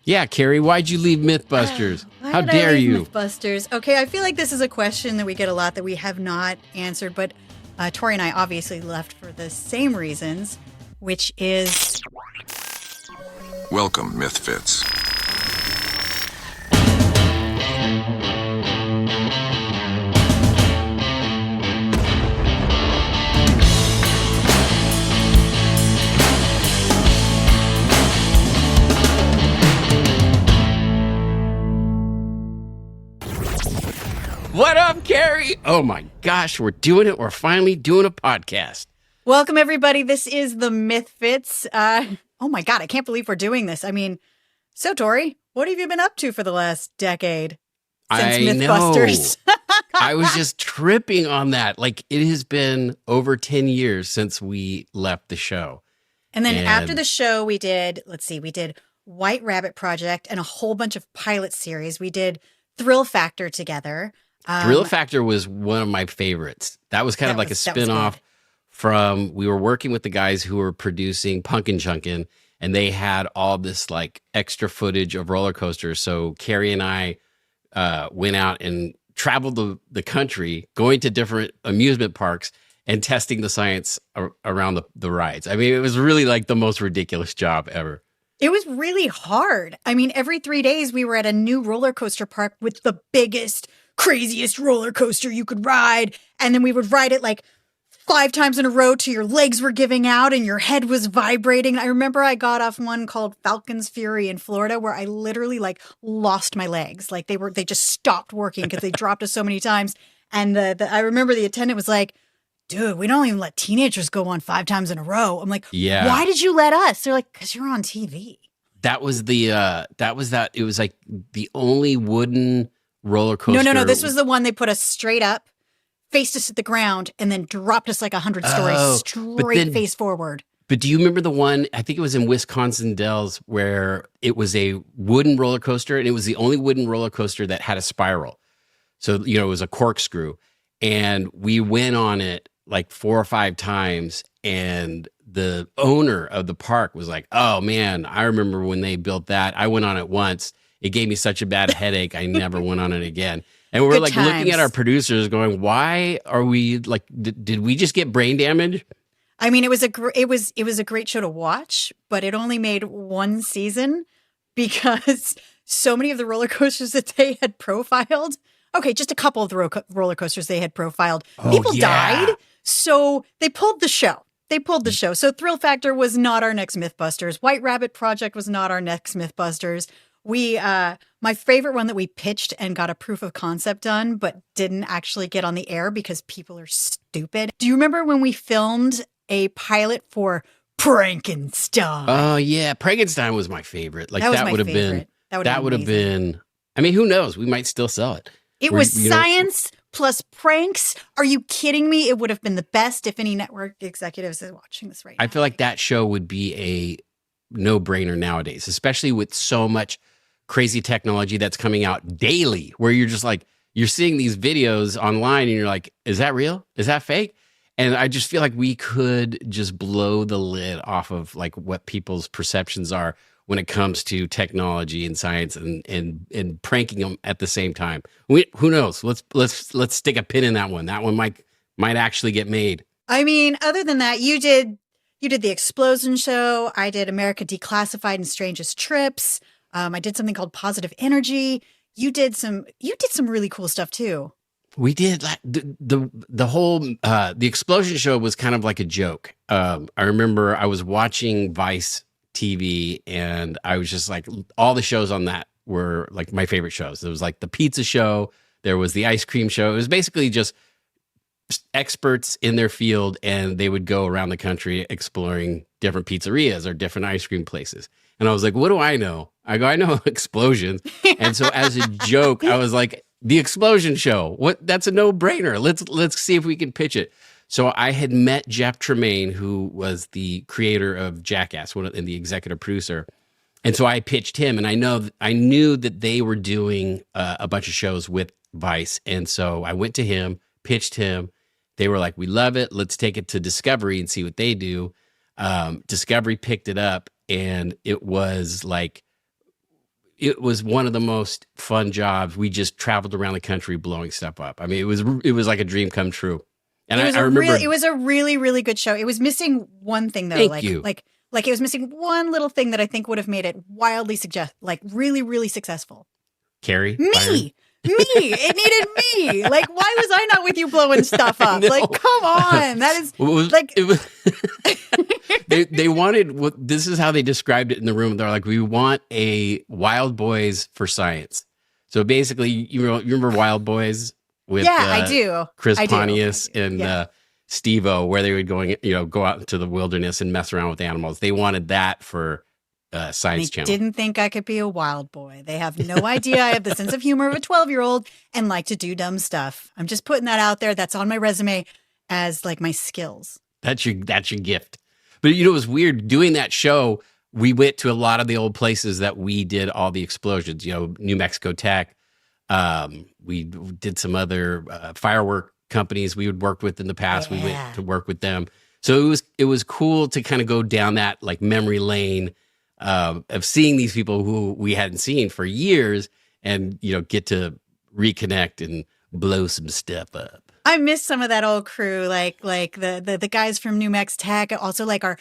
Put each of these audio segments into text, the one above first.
Yeah, Kari, why'd you leave Mythbusters? How Why did dare I leave you? Mythbusters? Okay, I feel like this is a question that we get a lot that we have not answered, but Tory and I obviously left for the same reasons, which is... Welcome, Mythfits. What up, Kari? Oh my gosh, we're doing it. We're finally doing a podcast. Welcome, everybody. This is the Mythfits. Oh my God, I can't believe we're doing this. I mean, so Tory, what have you been up to for the last decade since Mythbusters? I was just tripping on that. Like, it has been over 10 years since we left the show. And then after the show, we did White Rabbit Project and a whole bunch of pilot series. We did Thrill Factor together. Thrill Factor was one of my favorites. That was kind of like a spinoff from, we were working with the guys who were producing Punkin' Chunkin', and they had all this like extra footage of roller coasters. So Kari and I went out and traveled the country, going to different amusement parks and testing the science around the rides. I mean, it was really like the most ridiculous job ever. It was really hard. I mean, every 3 days we were at a new roller coaster park with the biggest, craziest roller coaster you could ride. And then we would ride it like 5 times in a row till your legs were giving out and your head was vibrating. I remember I got off one called Falcon's Fury in Florida where I literally like lost my legs. Like they just stopped working because they dropped us so many times. And I remember the attendant was like, dude, we don't even let teenagers go on 5 times in a row. I'm like, yeah. Why did you let us? They're like, because you're on TV. It was like the only wooden roller coaster. No. This was the one they put us straight up, faced us at the ground, and then dropped us like 100 stories straight face forward. But do you remember the one, I think it was in Wisconsin Dells, where it was a wooden roller coaster, and it was the only wooden roller coaster that had a spiral. So, it was a corkscrew. And we went on it like 4 or 5 times, and the owner of the park was like, oh man, I remember when they built that. I went on it once. It gave me such a bad headache. I never went on it again. And we're like looking at our producers going, why are we like, did we just get brain damage? I mean, it was a great show to watch, but it only made 1 season because so many of the roller coasters that they had profiled, okay, just a couple of the roller coasters they had profiled, people died. So they pulled the show. So Thrill Factor was not our next Mythbusters. White Rabbit Project was not our next Mythbusters. My favorite one that we pitched and got a proof of concept done, but didn't actually get on the air because people are stupid. Do you remember when we filmed a pilot for Frankenstein? Oh yeah, Frankenstein was my favorite. Like that would have been. I mean, who knows? We might still sell it. It was science plus pranks. Are you kidding me? It would have been the best if any network executives are watching this right now. I feel like that show would be a no-brainer nowadays, especially with so much crazy technology that's coming out daily, where you're just like, you're seeing these videos online and you're like, is that real? Is that fake? And I just feel like we could just blow the lid off of like what people's perceptions are when it comes to technology and science and pranking them at the same time. Who knows? Let's stick a pin in that one. That one might actually get made. I mean, other than that, you did the Explosion Show. I did America Declassified and Strangest Trips. I did something called Positive Energy. You did some really cool stuff too. We did like the whole the Explosion Show was kind of like a joke. I remember I was watching Vice TV and I was just like, all the shows on that were like my favorite shows. There was like the pizza show, there was the ice cream show. It was basically just experts in their field, and they would go around the country exploring different pizzerias or different ice cream places. And I was like, what do I know? I know explosions. And so as a joke, I was like, the Explosion Show. That's a no-brainer. Let's see if we can pitch it. So I had met Jeff Tremaine, who was the creator of Jackass and the executive producer. And so I pitched him, and I knew that they were doing a bunch of shows with Vice. And so I went to him, pitched him. They were like, we love it. Let's take it to Discovery and see what they do. Discovery picked it up, and it was like it was one of the most fun jobs. We just traveled around the country blowing stuff up. I mean, it was like a dream come true. And I remember it was a really, really good show. It was missing one thing though. Thank you. Like it was missing one little thing that I think would have made it wildly really, really successful. Kari Byron? It needed me. Like, why was I not with you blowing stuff up? Like, come on. That is they wanted, this is how they described it in the room. They're like, we want a Wild Boys for science. So basically, you remember Wild Boys with I do. Chris Pontius and Steve-O, where they would go out into the wilderness and mess around with animals. They wanted that for Science Channel. Didn't think I could be a wild boy. They have no idea I have the sense of humor of a 12-year-old and like to do dumb stuff. I'm just putting that out there. That's on my resume as like my skills. That's your gift. But it was weird doing that show. We went to a lot of the old places that we did all the explosions, New Mexico Tech. We did some other firework companies we would work with in the past. Yeah. We went to work with them. So it was cool to kind of go down that like memory lane of seeing these people who we hadn't seen for years and, get to reconnect and blow some stuff up. I miss some of that old crew, like the guys from New Mexico Tech, also like our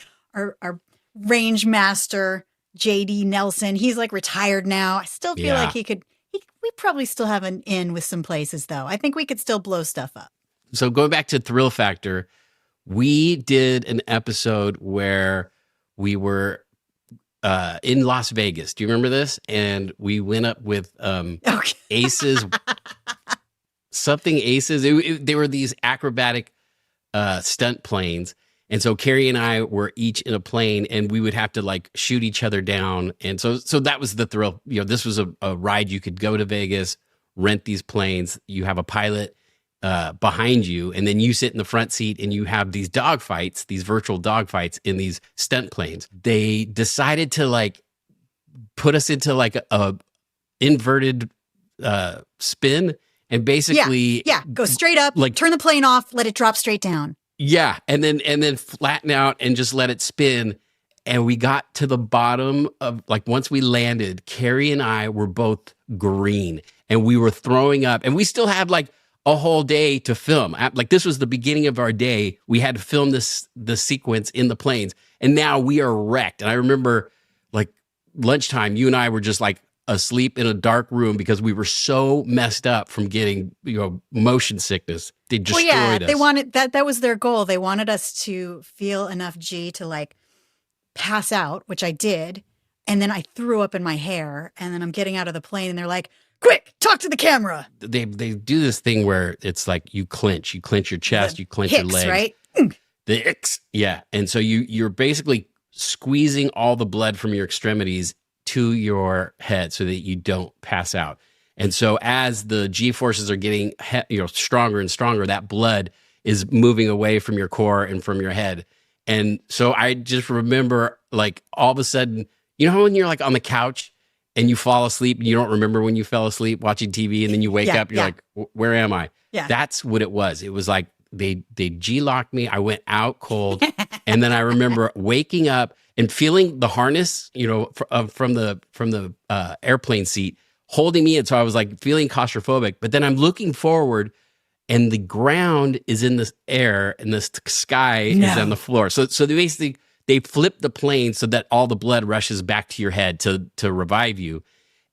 range master, JD Nelson. He's like retired now. I still feel like we probably still have an in with some places though. I think we could still blow stuff up. So going back to Thrill Factor, we did an episode where we were in Las Vegas. Do you remember this? And we went up with Aces, something Aces. They were these acrobatic stunt planes. And so Kari and I were each in a plane and we would have to like shoot each other down. And so that was the thrill. This was a ride. You could go to Vegas, rent these planes. You have a pilot behind you, and then you sit in the front seat and you have these dogfights, these virtual dogfights in these stunt planes. They decided to like put us into like a inverted spin and basically go straight up, like turn the plane off, let it drop straight down. Yeah, and then flatten out and just let it spin. And we got to the bottom of, like, once we landed, Kari and I were both green and we were throwing up, and we still had like a whole day to film. Like, this was the beginning of our day. We had to film the sequence in the planes, and now we are wrecked. And I remember like lunchtime, you and I were just like asleep in a dark room because we were so messed up from getting, motion sickness. They destroyed us. They wanted that was their goal. They wanted us to feel enough G to like pass out, which I did. And then I threw up in my hair, and then I'm getting out of the plane and they're like, quick, talk to the camera. They do this thing where it's like you clench your chest, you clench your legs. Right? The X. Yeah. And so you're basically squeezing all the blood from your extremities to your head so that you don't pass out. And so as the G forces are getting stronger and stronger, that blood is moving away from your core and from your head. And so I just remember, like, all of a sudden, when you're like on the couch and you fall asleep and you don't remember when you fell asleep watching TV, and then you wake up, you're like, where am I? Yeah. That's what it was. It was like they G-locked me. I went out cold. And then I remember waking up and feeling the harness, from the airplane seat holding me. And so I was like feeling claustrophobic, but then I'm looking forward and the ground is in the air and the sky is on the floor. So they flip the plane so that all the blood rushes back to your head to revive you.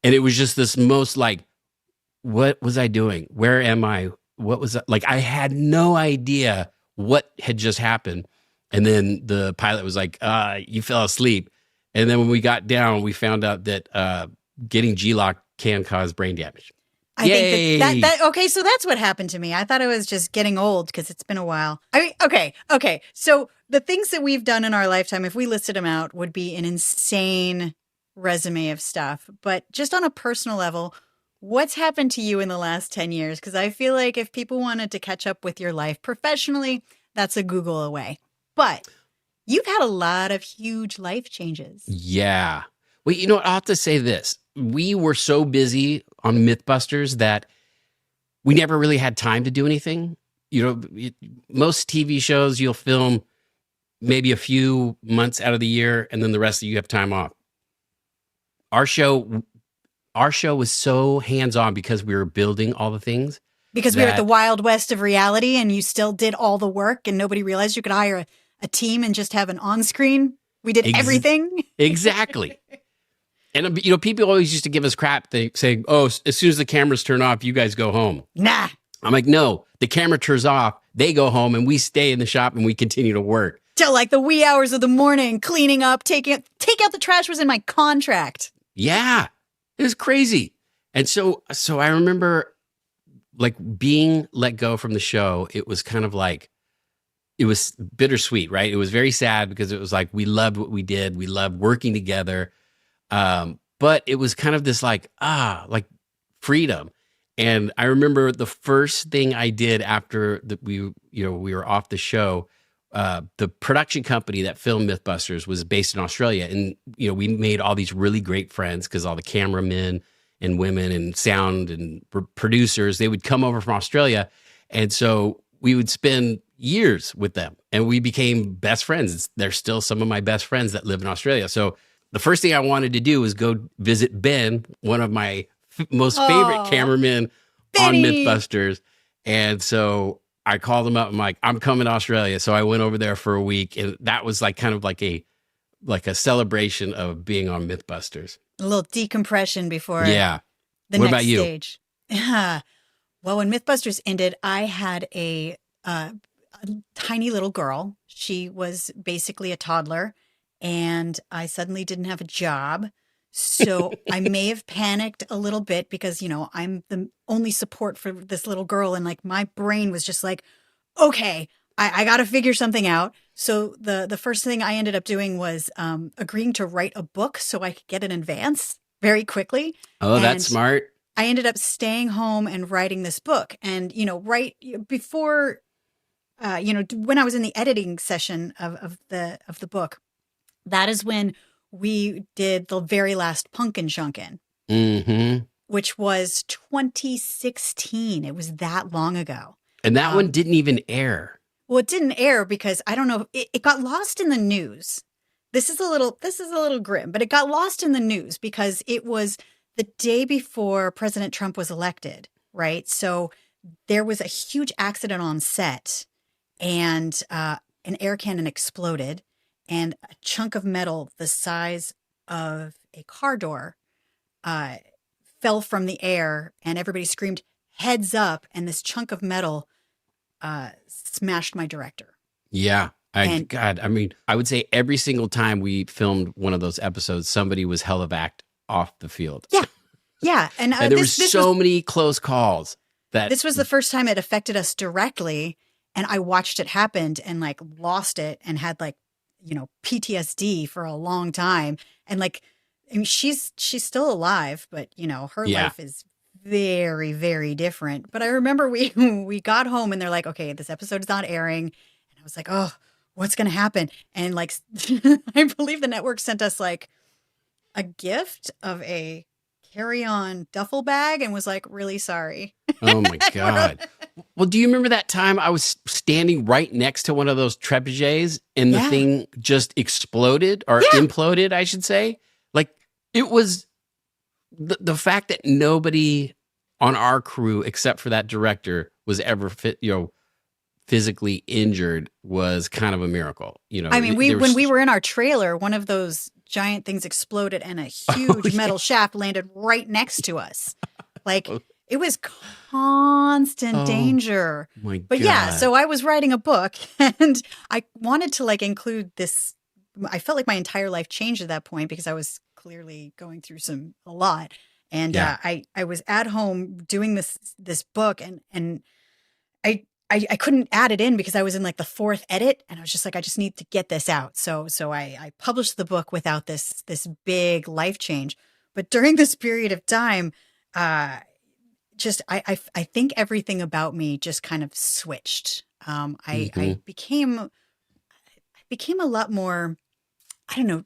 And it was just this most like, what was I doing? Where am I? What was that? Like, I had no idea what had just happened. And then the pilot was like, you fell asleep. And then when we got down, we found out that getting G-locked can cause brain damage. I think that okay, so that's what happened to me. I thought it was just getting old because it's been a while. I mean, okay. So the things that we've done in our lifetime, if we listed them out, would be an insane resume of stuff. But just on a personal level, what's happened to you in the last 10 years? Because I feel like if people wanted to catch up with your life professionally, that's a Google away. But you've had a lot of huge life changes. Yeah. Well, I'll have to say this. We were so busy on Mythbusters that we never really had time to do anything. Most TV shows you'll film maybe a few months out of the year, and then the rest of you have time off. Our show, our show was so hands-on because we were building all the things Because we were at the that Wild West of reality and you still did all the work and nobody realized you could hire a team and just have an on-screen. We did everything. exactly. And people always used to give us crap. They say, "Oh, as soon as the cameras turn off, you guys go home." Nah. I'm like, "No, the camera turns off, they go home, and we stay in the shop and we continue to work." Till like the wee hours of the morning, cleaning up, take out the trash was in my contract. Yeah, it was crazy. And so I remember like being let go from the show. It was kind of like, it was bittersweet, right? It was very sad because it was like, we loved what we did. We loved working together. But it was kind of this like freedom. And I remember the first thing I did after that we were off the show, the production company that filmed Mythbusters was based in Australia. And, we made all these really great friends because all the cameramen and women and sound and producers, they would come over from Australia. And so we would spend years with them and we became best friends. They're still some of my best friends that live in Australia. So the first thing I wanted to do was go visit Ben, one of my most favorite cameramen on Mythbusters. And so I called him up. I'm like, I'm coming to Australia. So I went over there for a week, and that was like kind of like a celebration of being on Mythbusters. A little decompression before the what next about you? Stage. Well, when Mythbusters ended, I had a tiny little girl. She was basically a toddler, and I suddenly didn't have a job. So I may have panicked a little bit because, I'm the only support for this little girl. And like my brain was just like, okay, I got to figure something out. So the first thing I ended up doing was agreeing to write a book so I could get an advance very quickly. Oh, that's smart. I ended up staying home and writing this book. And, right before, when I was in the editing session of the book, that is when we did the very last Punkin' Chunkin', which was 2016. It was that long ago. And that one didn't even air. Well, it didn't air because I don't know. It got lost in the news. This is a little grim, but it got lost in the news because it was the day before President Trump was elected, right? So there was a huge accident on set and an air cannon exploded. And a chunk of metal the size of a car door fell from the air, and everybody screamed, "Heads up!" And this chunk of metal smashed my director. Yeah. I would say every single time we filmed one of those episodes, somebody was hell-evac off the field. Yeah. Yeah. And, and there were so many close calls. This was the first time it affected us directly, and I watched it happen and like lost it and had like, PTSD for a long time. And she's still alive, but her life is very, very different. But I remember we got home and they're like, okay, this episode is not airing. And I was like, oh, what's going to happen? And like, I believe the network sent us like a gift of a carry-on duffel bag and was like, really sorry. Oh my God. Well, do you remember that time I was standing right next to one of those trebuchets and the thing just exploded or imploded, I should say? Like it was the fact that nobody on our crew, except for that director, was ever physically injured was kind of a miracle. I mean, when we were in our trailer, one of those giant things exploded and a huge metal shaft landed right next to us. Like it was constant danger. My God. But yeah, so I was writing a book and I wanted to like include this. I felt like my entire life changed at that point because I was clearly going through a lot. And I was at home doing this book and I couldn't add it in because I was in like the fourth edit and I was just like, I just need to get this out. So I published the book without this big life change. But during this period of time, I think everything about me just kind of switched. I became a lot more, I don't know,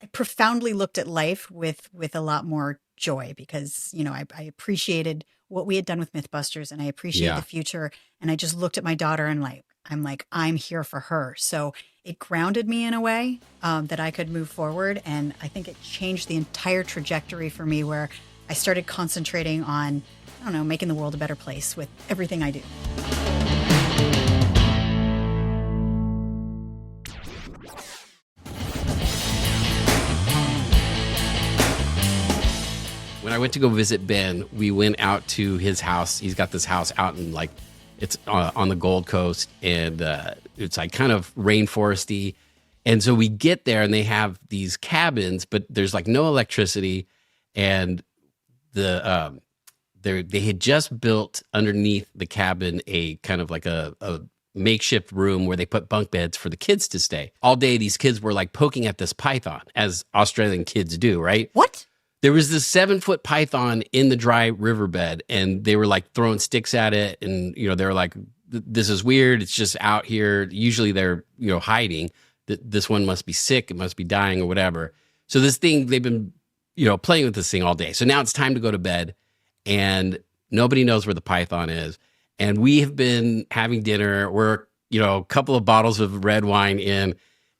I profoundly looked at life with a lot more joy because, I appreciated what we had done with Mythbusters and I appreciated the future. And I just looked at my daughter and like, I'm like, I'm here for her. So it grounded me in a way that I could move forward. And I think it changed the entire trajectory for me where I started concentrating on, I don't know, making the world a better place with everything I do. When I went to go visit Ben, we went out to his house. He's got this house out in like, it's on the Gold Coast, and it's like kind of rainforesty. And so we get there and they have these cabins, but there's like no electricity. And they had just built underneath the cabin a kind of like a makeshift room where they put bunk beds for the kids to stay. All day, these kids were like poking at this python, as Australian kids do, right? What? There was this 7-foot python in the dry riverbed, and they were like throwing sticks at it. And, you know, they were like, this is weird. It's just out here. Usually they're, you know, hiding. This one must be sick. It must be dying or whatever. So this thing, they've been, you know, playing with this thing all day. So now it's time to go to bed, and nobody knows where the python is. And we have been having dinner. We're, you know, a couple of bottles of red wine in,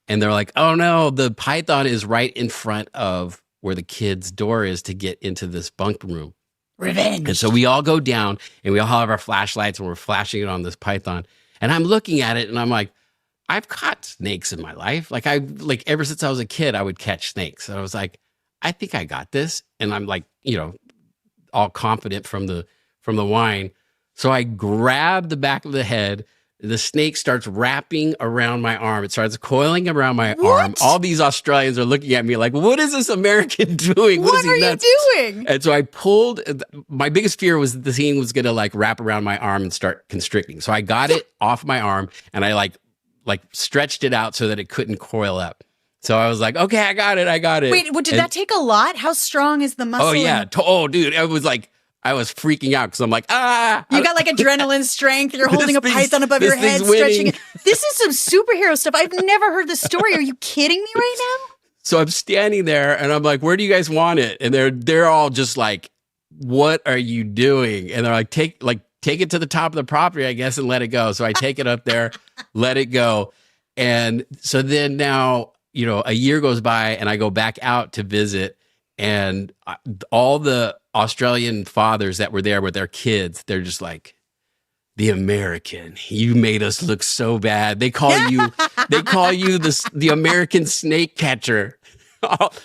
and they're like, oh no, the python is right in front of where the kid's door is to get into this bunk room. Revenge. And so we all go down and we all have our flashlights and we're flashing it on this python. And I'm looking at it and I'm like, I've caught snakes in my life. Like ever since I was a kid, I would catch snakes. And I was like, I think I got this. And I'm like, you know, all confident from the wine. So I grab the back of the head. The snake starts wrapping around my arm. It starts coiling around my arm. All these Australians are looking at me like, what is this American doing? What are you doing? And so I pulled, my biggest fear was that the thing was going to like wrap around my arm and start constricting. So I got it off my arm and I like stretched it out so that it couldn't coil up. So I was like, okay, I got it. Wait, did that take a lot? How strong is the muscle? Oh yeah. Oh dude, it was like, I was freaking out because I'm like, You got like adrenaline strength. You're holding a python above your head, stretching it. This is some superhero stuff. I've never heard this story. Are you kidding me right now? So I'm standing there and I'm like, where do you guys want it? And they're all just like, what are you doing? And they're like, take it to the top of the property, I guess, and let it go. So I take it up there, let it go. And so then now, you know, a year goes by and I go back out to visit, and all the Australian fathers that were there with their kids, they're just like, the American, you made us look so bad. They call you the American snake catcher.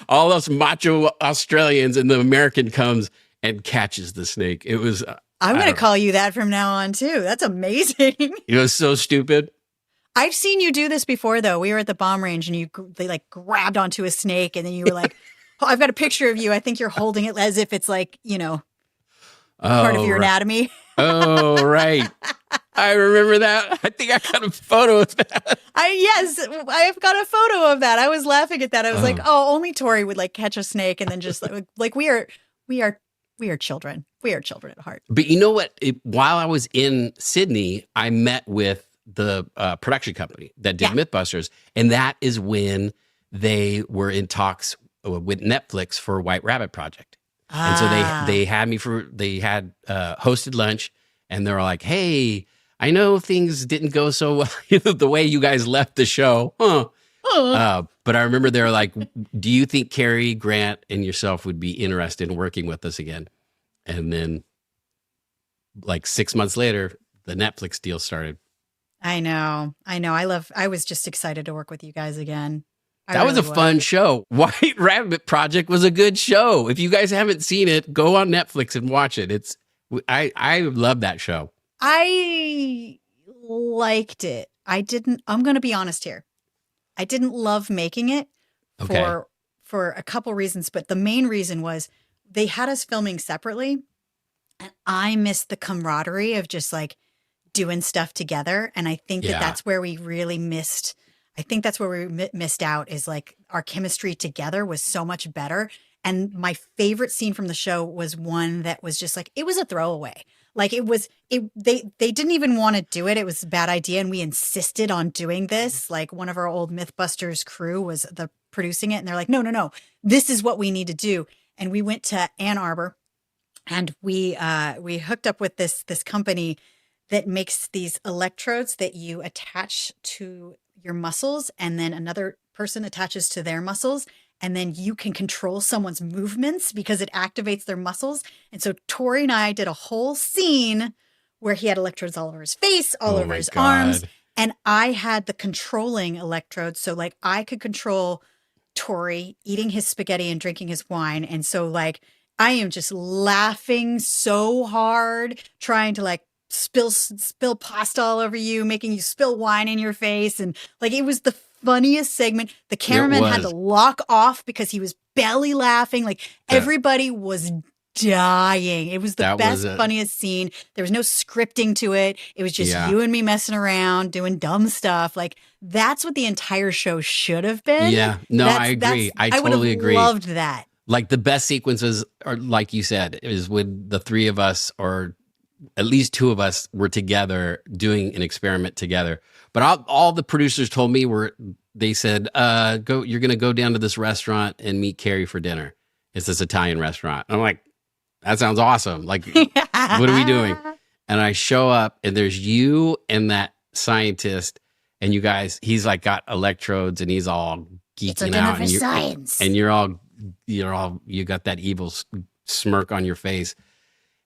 All those macho Australians, and the American comes and catches the snake. It was, I'm going to call you that from now on too. That's amazing. It was so stupid. I've seen you do this before though. We were at the bomb range and they like grabbed onto a snake and then you were like, oh, I've got a picture of you. I think you're holding it as if it's like, you know, part of your anatomy. Oh, right. I remember that. I think I got a photo of that. Yes, I've got a photo of that. I was laughing at that. I was like, oh, only Tory would like catch a snake and then just like we are children. We are children at heart. But you know what? While I was in Sydney, I met with the production company that did Mythbusters, and that is when they were in talks with Netflix for White Rabbit Project. And so they had hosted lunch, and they were like, hey, I know things didn't go so well the way you guys left the show. But I remember they were like, do you think Kari, Grant, and yourself would be interested in working with us again? And then like 6 months later, the Netflix deal started. I know. I was just excited to work with you guys again. That was a fun show. White Rabbit Project was a good show. If you guys haven't seen it, go on Netflix and watch it. I love that show. I liked it. I'm going to be honest here. I didn't love making it for a couple reasons, but the main reason was they had us filming separately, and I missed the camaraderie of just like doing stuff together. And I think that's where we really missed. I think that's where we missed out, is like our chemistry together was so much better. And my favorite scene from the show was one that was just like, it was a throwaway. Like they didn't even want to do it. It was a bad idea. And we insisted on doing this. Like one of our old Mythbusters crew was producing it. And they're like, no, this is what we need to do. And we went to Ann Arbor and we hooked up with this company that makes these electrodes that you attach to your muscles, and then another person attaches to their muscles, and then you can control someone's movements because it activates their muscles. And so Tori and I did a whole scene where he had electrodes all over his face, all over his arms, and I had the controlling electrodes. So like I could control Tori eating his spaghetti and drinking his wine. And so like I am just laughing so hard, trying to like spill pasta all over you, making you spill wine in your face. And like it was the funniest segment. The cameraman had to lock off because he was belly laughing. Like everybody was dying. It was the best, funniest scene. There was no scripting to it. It was just you and me messing around, doing dumb stuff. Like that's what the entire show should have been. Yeah. No, I agree. I totally agree. I loved that. Like the best sequences are, like you said, is when the three of us, or at least two of us, were together doing an experiment together. But all the producers told me they said, you're going to go down to this restaurant and meet Kari for dinner. It's this Italian restaurant. And I'm like, that sounds awesome. Like, what are we doing? And I show up and there's you and that scientist and you guys, he's like got electrodes and he's all geeking out. And science. And you got that evil smirk on your face.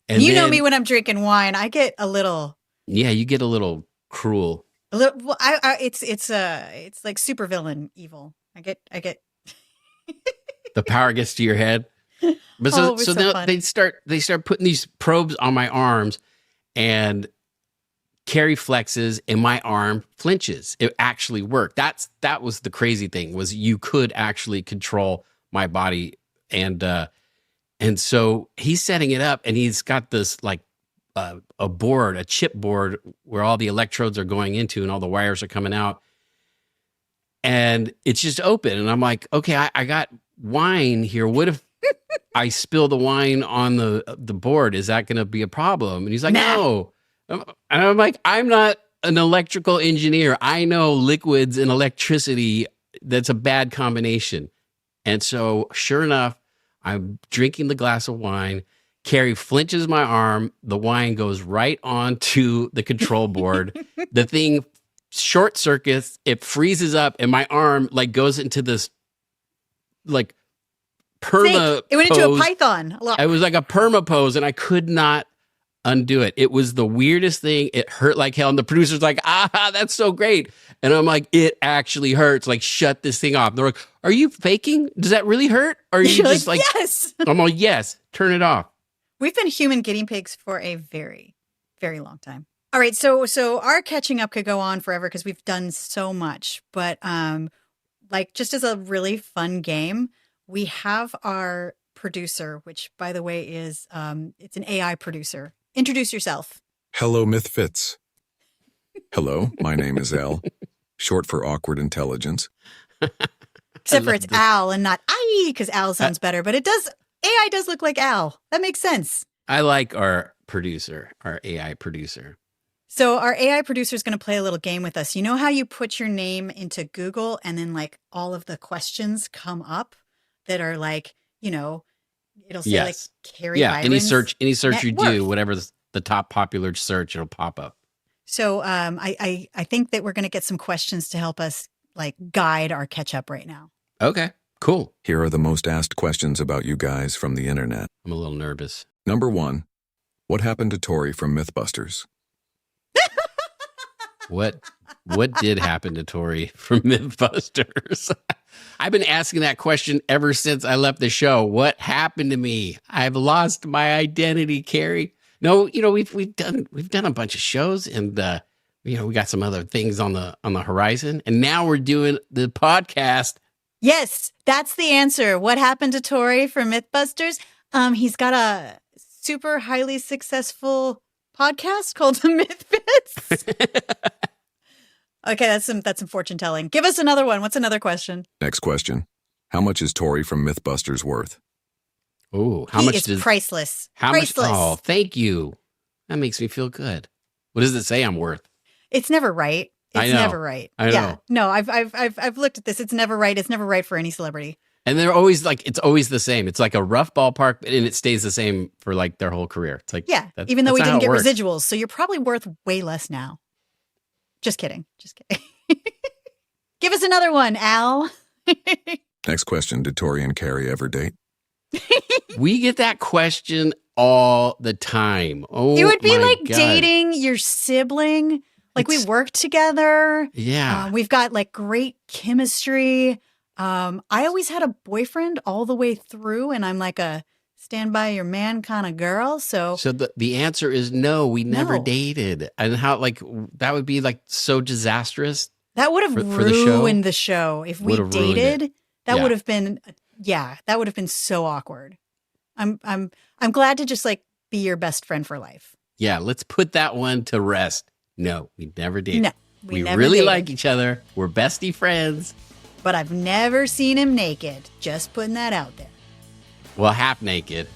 And you know me when I'm drinking wine, I get a little. Yeah, you get a little cruel. A little. Well, it's like supervillain evil. I get. The power gets to your head. But so now they start putting these probes on my arms, and Kari flexes and my arm flinches. It actually worked. That was the crazy thing, was you could actually control my body. And so he's setting it up and he's got this like a chip board where all the electrodes are going into and all the wires are coming out. And it's just open. And I'm like, okay, I got wine here. What if I spill the wine on the board? Is that going to be a problem? And he's like, no. And I'm like, I'm not an electrical engineer. I know liquids and electricity. That's a bad combination. And so sure enough, I'm drinking the glass of wine. Kari flinches my arm. The wine goes right onto the control board. The thing short circuits. It freezes up, and my arm like goes into this like perma. It went into a python. It was like a perma pose, and I could not undo it. It was the weirdest thing. It hurt like hell. And the producer's like, that's so great. And I'm like, it actually hurts. Like, shut this thing off. They're like, are you faking? Does that really hurt? Or are you just like, yes. I'm like, yes, turn it off. We've been human guinea pigs for a very, very long time. All right. So our catching up could go on forever because we've done so much. But like just as a really fun game, we have our producer, which by the way is it's an AI producer. Introduce yourself. Hello, Mythfits. Hello, my name is Al, short for awkward intelligence. Except for it's Al and not I, because Al sounds better. But AI does look like Al. That makes sense. I like our AI producer. So our AI producer is going to play a little game with us. You know how you put your name into Google and then like all of the questions come up that are like, it'll say like Kari Byron's any search you worth. do, whatever the top popular search, it'll pop up. So I think that we're going to get some questions to help us like guide our catch up right now. Okay, cool. Here are the most asked questions about you guys from the internet. I'm a little nervous. Number 1, what happened to Tory from Mythbusters? What did happen to Tory from Mythbusters? I've been asking that question ever since I left the show. What happened to me? I've lost my identity, Kari. No, we've done a bunch of shows, and we got some other things on the horizon, and now we're doing the podcast. Yes, that's the answer. What happened to Tory from Mythbusters? He's got a super highly successful podcast called The Mythfits. Okay, that's some fortune telling. Give us another one. What's another question? Next question. How much is Tory from Mythbusters worth? Oh, how much is priceless. Priceless. Oh, thank you. That makes me feel good. What does it say I'm worth? It's never right. It's I know. Never right. I know. Yeah. No, I've looked at this. It's never right. It's never right for any celebrity. And they're always like, it's always the same. It's like a rough ballpark, and it stays the same for like their whole career. It's like, Yeah, even though that's we not didn't how get it works. residuals. So you're probably worth way less now. Just kidding. Just kidding. Give us another one, Al. Next question. Did Tory and Kari ever date? We get that question all the time. Oh, It would be my like God. dating your sibling. Like we worked together. Yeah. We've got like great chemistry. I always had a boyfriend all the way through, and I'm like a stand by your man kind of girl. So the answer is no, we never No. dated. And how like that would be like so disastrous. that would have For the show? ruined the show. If we Would have ruined it. dated, that Yeah. would have been that would have been so awkward. I'm glad to just like be your best friend for life. Yeah, let's put that one to rest. No, we never dated. No, we never really dated. like each other. We're bestie friends. But I've never seen him naked. Just putting that out there. Well, half naked.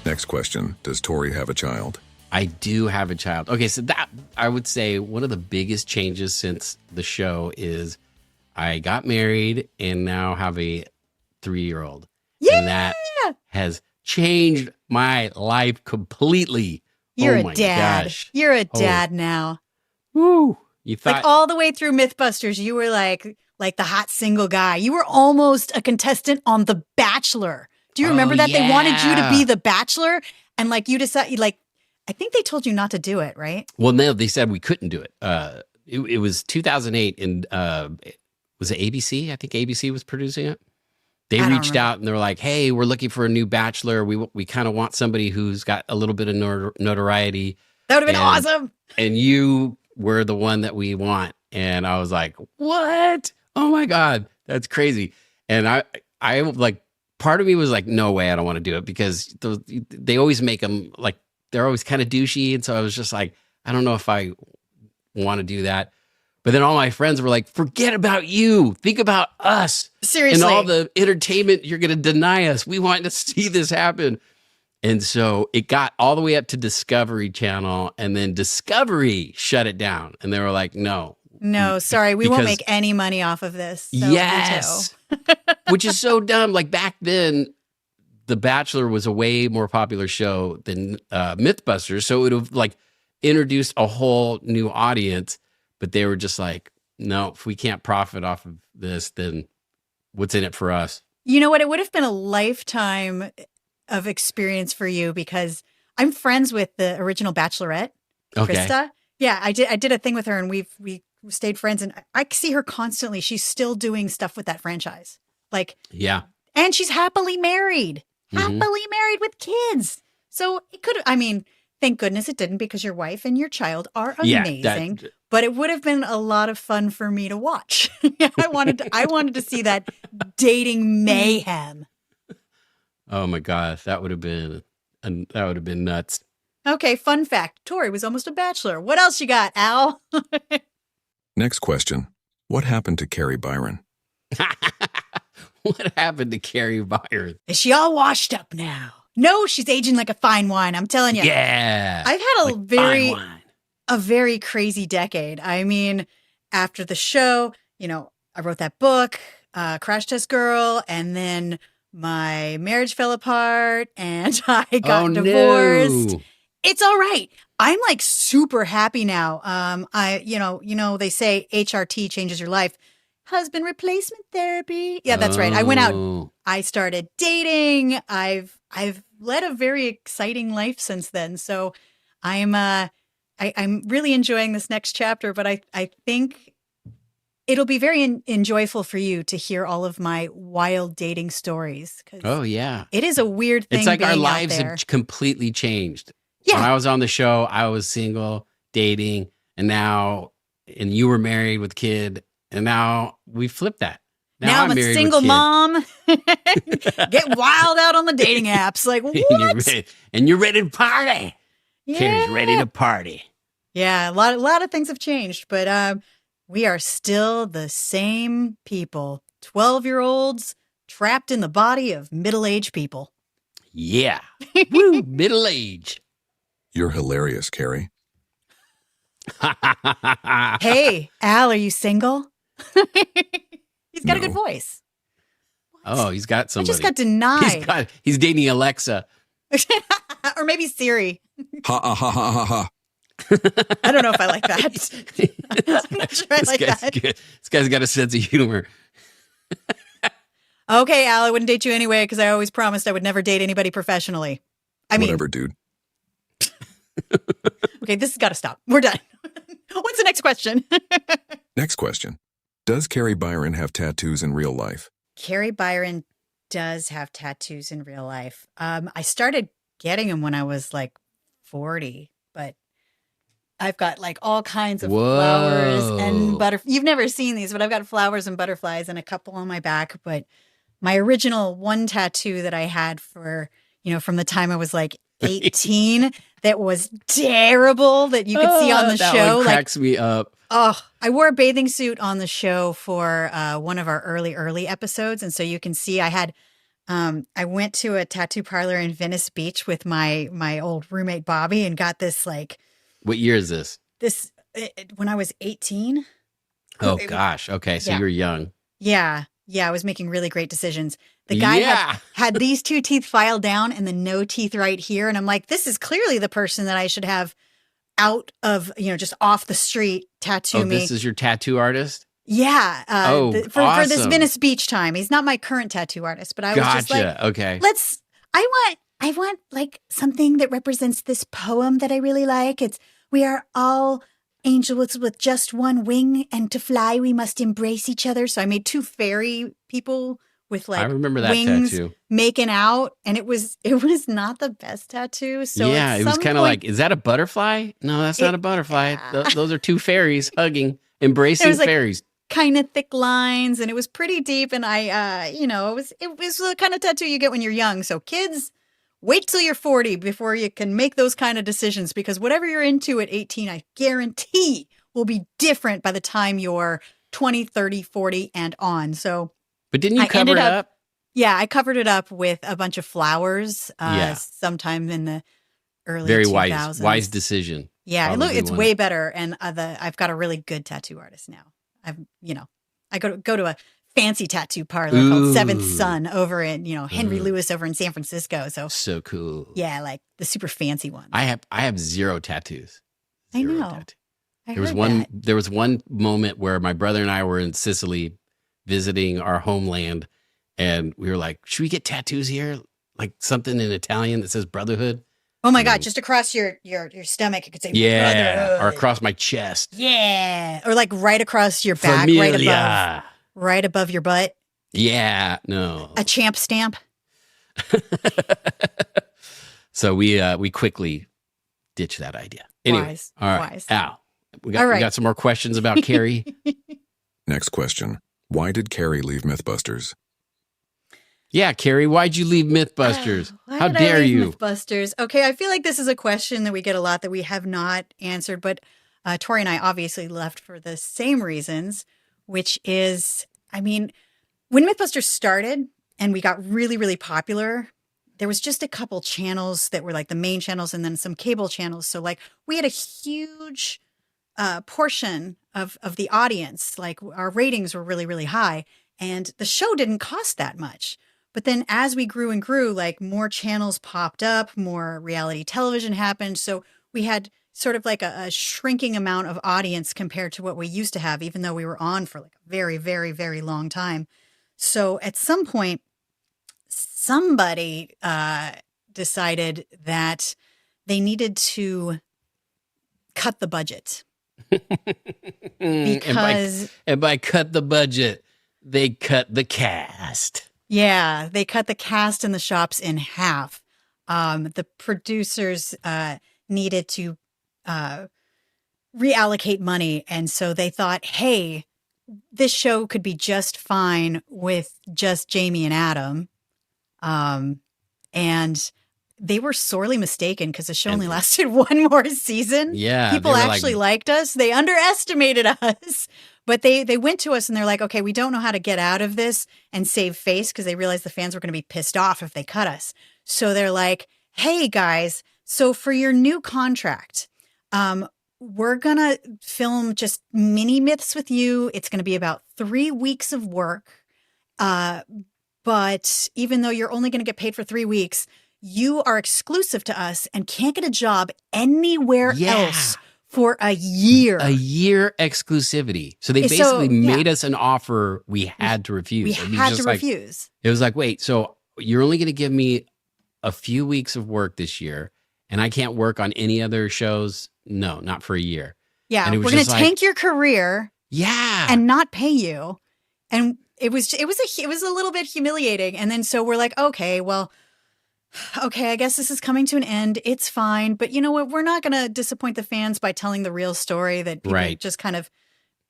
Next question. Does Tory have a child? I do have a child. Okay, so that I would say one of the biggest changes since the show is I got married and now have a 3-year-old. Yeah. And that has changed my life completely. You're Oh a my dad. gosh. You're a dad now. Woo. You thought Like all the way through Mythbusters, you were like the hot single guy. You were almost a contestant on The Bachelor. Do you remember that? They wanted you to be The Bachelor, and like you decided, like I think they told you not to do it, right? Well, no, they said we couldn't do it. It was 2008, and was it ABC? I think ABC was producing it. They I don't reached remember. out and they were like, "Hey, we're looking for a new bachelor. We kind of want somebody who's got a little bit of notoriety, That would have been And- awesome. and you were the one that we want." And I was like, "What? Oh my God, that's crazy!" And I like, part of me was like, "No way, I don't want to do it," because they always make them like they're always kind of douchey, and so I was just like, I don't know if I want to do that. But then all my friends were like, "Forget about you. Think about us Seriously. and all the entertainment you're going to deny us. We want to see this happen." And so it got all the way up to Discovery Channel, and then Discovery shut it down. And they were like, "No." No, sorry, we won't Because- make any money off of this. So Yes. Which is so dumb. Like back then, The Bachelor was a way more popular show than Mythbusters. So it would have like introduced a whole new audience, but they were just like, "No, if we can't profit off of this, then what's in it for us?" You know what? It would have been a lifetime of experience for you because I'm friends with the original Bachelorette, Okay. Krista. Yeah, I did a thing with her, and we stayed friends, and I see her constantly. She's still doing stuff with that franchise, like, Yeah. and she's happily married, Mhm. happily married with kids. So it could. I mean, thank goodness it didn't, because your wife and your child are Yeah. amazing. But it would have been a lot of fun for me to watch. I wanted to see that dating mayhem. Oh my gosh, that would have been nuts. Okay, fun fact. Tory was almost a bachelor. What else you got, Al? Next question. What happened to Kari Byron? What happened to Kari Byron? Is she all washed up now? No, she's aging like a fine wine, I'm telling you. Yeah. I've had Like fine wine. a very crazy decade. I mean, after the show, I wrote that book, Crash Test Girl, and then my marriage fell apart and I got divorced. No. It's all right. I'm like super happy now. They say HRT changes your life. Husband replacement therapy. Yeah, that's right. I went out. Oh. I started dating. I've led a very exciting life since then. So I'm really enjoying this next chapter, but I think it'll be very enjoyable for you to hear all of my wild dating stories. 'Cause Oh, yeah. it is a weird thing. It's like our being out lives there. have completely changed. Yeah. When I was on the show, I was single, dating, and you were married with a kid, and now we flipped that. Now I'm a married with single kid. mom. Get wild out on the dating apps. Like, what? And you're ready to party. Kari's ready Yeah. to party. Yeah, a lot of things have changed, but we are still the same people. 12-year-olds trapped in the body of middle-aged people. Yeah. Woo, middle age. You're hilarious, Kari. Hey, Al, are you single? He's got a good No. voice. Oh, he's got I somebody. just got denied. He's dating Alexa. Or maybe Siri. Ha ha ha ha ha ha. I don't know if I like that. I'm not sure I like that. Good. This guy's got a sense of humor. Okay, Al, I wouldn't date you anyway because I always promised I would never date anybody professionally. Whatever, dude. Okay, this has got to stop. We're done. What's the next question? Next question. Does Kari Byron have tattoos in real life? Kari Byron does have tattoos in real life. I started getting them when I was like 40, but I've got like all kinds of flowers and butterflies. You've never seen these, but I've got flowers and butterflies and a couple on my back. But my original one tattoo that I had for, from the time I was like 18, that was terrible that you could see on the that show. One cracks me up. Oh, I wore a bathing suit on the show for one of our early episodes. And so you can see I went to a tattoo parlor in Venice Beach with my old roommate, Bobby, and got this like. What year is this? When I was 18. Oh, gosh. Okay. So you were young. Yeah. Yeah. I was making really great decisions. The guy had these 2 teeth filed down and the no teeth right here. And I'm like, this is clearly the person that I should have out of, just off the street tattoo me. This is your tattoo artist? Yeah. For this awesome. Venice Beach time. He's not my current tattoo artist, but I was just like, okay. I want like something that represents this poem that I really like. It's, we are all angels with just one wing, and to fly we must embrace each other. So I made 2 fairy people with like I remember that wings tattoo. making out, and it was not the best tattoo. So yeah, it was kind of like, is that a butterfly? No, that's not a butterfly. Those are 2 fairies hugging, embracing fairies. Kind of thick lines, and it was pretty deep. And I, it was the kind of tattoo you get when you're young. So kids, wait till you're 40 before you can make those kind of decisions, because whatever you're into at 18, I guarantee will be different by the time you're 20, 30, 40 and on. So, but didn't you cover it up? Yeah, I covered it up with a bunch of flowers sometime in the early 2000s. Very wise decision. Yeah, look, it's way better. And I've got a really good tattoo artist now. I go to a fancy tattoo parlor called Seventh Son over in, Henry Lewis over in San Francisco. So cool. Yeah, like the super fancy one. I have 0 tattoos. I know. There was one moment where my brother and I were in Sicily visiting our homeland, and we were like, should we get tattoos here? Like something in Italian that says brotherhood? Oh my God, just across your stomach, it could say brotherhood. Or across my chest. Yeah. Or like right across your back, right above your butt. Yeah, no. A champ stamp. So we quickly ditched that idea. Anyway, wise. All right. Wise. Al, we got some more questions about Kari. Next question. Why did Kari leave Mythbusters? Yeah, Kari, why'd you leave Mythbusters? How did dare I leave you? Mythbusters. Okay, I feel like this is a question that we get a lot that we have not answered, but Tory and I obviously left for the same reasons, which is, when Mythbusters started and we got really, really popular, there was just a couple channels that were like the main channels and then some cable channels. So like we had a huge portion of the audience, like our ratings were really, really high, and the show didn't cost that much. But then as we grew and grew, like more channels popped up, more reality television happened. So we had sort of like a shrinking amount of audience compared to what we used to have, even though we were on for like a very, very, very long time. So at some point, somebody decided that they needed to cut the budget. Because and by cut the budget, they cut the cast. Yeah, they cut the cast in the shops in half. The producers needed to reallocate money. And so they thought, hey, this show could be just fine with just Jamie and Adam. And they were sorely mistaken because the show only lasted 1 more season. Yeah. People actually liked us. They underestimated us. But they went to us and they're like, okay, we don't know how to get out of this and save face, because they realized the fans were going to be pissed off if they cut us. So they're like, hey guys, so for your new contract, we're going to film just mini myths with you. It's going to be about 3 weeks of work. But even though you're only going to get paid for 3 weeks, you are exclusive to us and can't get a job anywhere else for a year. A year exclusivity. So they basically made us an offer we had to refuse. We had to refuse. It was like, wait, so you're only going to give me a few weeks of work this year and I can't work on any other shows? No, not for a year. Yeah, we're going to tank your career. Yeah. And not pay you. And it was a little bit humiliating. And then so we're like, okay, I guess this is coming to an end. It's fine. But you know what? We're not going to disappoint the fans by telling the real story that people just kind of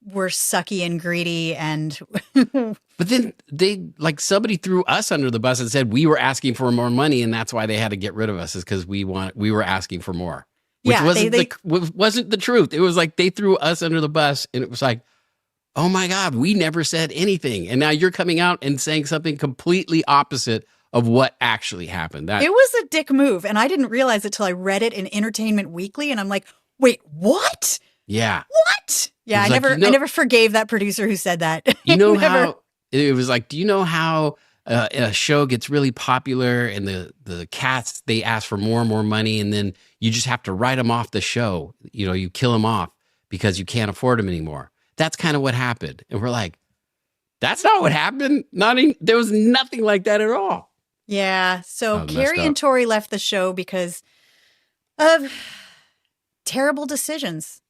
were sucky and greedy. And but then somebody threw us under the bus and said we were asking for more money. And that's why they had to get rid of us, is because we were asking for more. Which wasn't the truth. It was like they threw us under the bus and it was like, oh my God, we never said anything. And now you're coming out and saying something completely opposite of what actually happened. It was a dick move. And I didn't realize it till I read it in Entertainment Weekly. And I'm like, wait, what? Yeah. What? Yeah, I never forgave that producer who said that. You know how it was like, do you know how a show gets really popular and the cast, they ask for more and more money and then you just have to write them off the show. You know, you kill them off because you can't afford them anymore. That's kind of what happened. And we're like, that's not what happened. There was nothing like that at all. Yeah. So Kari and Tory left the show because of terrible decisions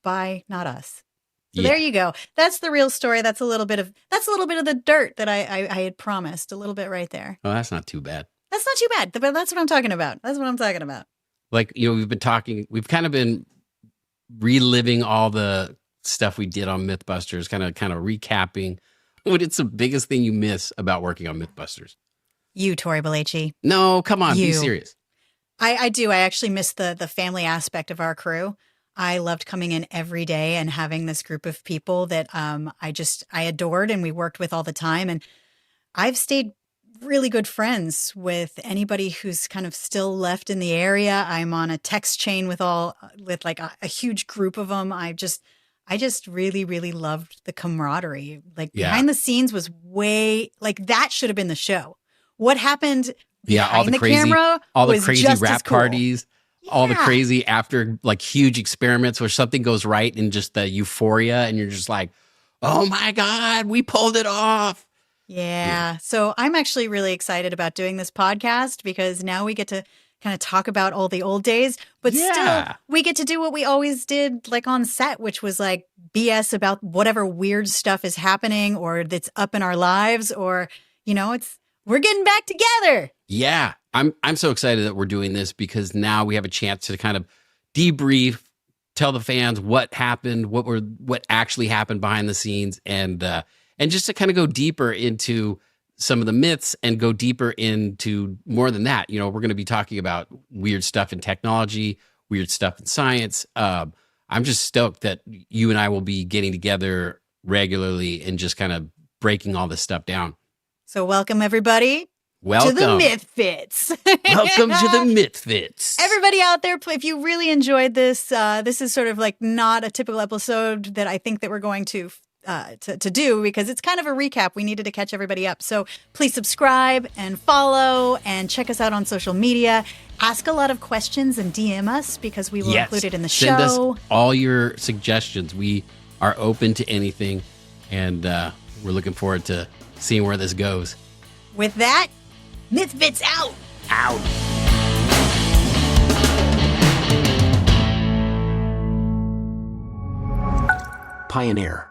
by not us. So there you go. That's the real story. That's a little bit of the dirt that I had promised. A little bit right there. Oh, that's not too bad. That's not too bad. But that's what I'm talking about. That's what I'm talking about. Like, you know, we've kind of been reliving all the stuff we did on Mythbusters, kind of recapping. What is the biggest thing you miss about working on Mythbusters? You, Tory Belleci. No, come on, be serious. I do. I actually miss the family aspect of our crew. I loved coming in every day and having this group of people that I adored and we worked with all the time. And I've stayed really good friends with anybody who's kind of still left in the area. I'm on a text chain with like a huge group of them. I just really, really loved the camaraderie. Like behind the scenes was that should have been the show. What happened behind the camera all the was crazy just rap as cool. parties, all the crazy after like huge experiments where something goes right and just the euphoria and you're just like, oh my God, we pulled it off. Yeah. So I'm actually really excited about doing this podcast because now we get to kind of talk about all the old days, but still we get to do what we always did like on set, which was like BS about whatever weird stuff is happening or that's up in our lives or, you know, we're getting back together. Yeah. I'm so excited that we're doing this because now we have a chance to kind of debrief, tell the fans what happened, what actually happened behind the scenes and just to kind of go deeper into some of the myths and go deeper into more than that. You know, we're going to be talking about weird stuff in technology, weird stuff in science. I'm just stoked that you and I will be getting together regularly and just kind of breaking all this stuff down. So welcome everybody. Welcome to the Mythfits. Welcome to the Mythfits. Everybody out there, if you really enjoyed this, this is sort of like not a typical episode that I think that we're going to do because it's kind of a recap. We needed to catch everybody up. So please subscribe and follow and check us out on social media. Ask a lot of questions and DM us because we will include it in the show. Send us all your suggestions. We are open to anything and we're looking forward to seeing where this goes. With that, Mythbits out. Out. Pioneer.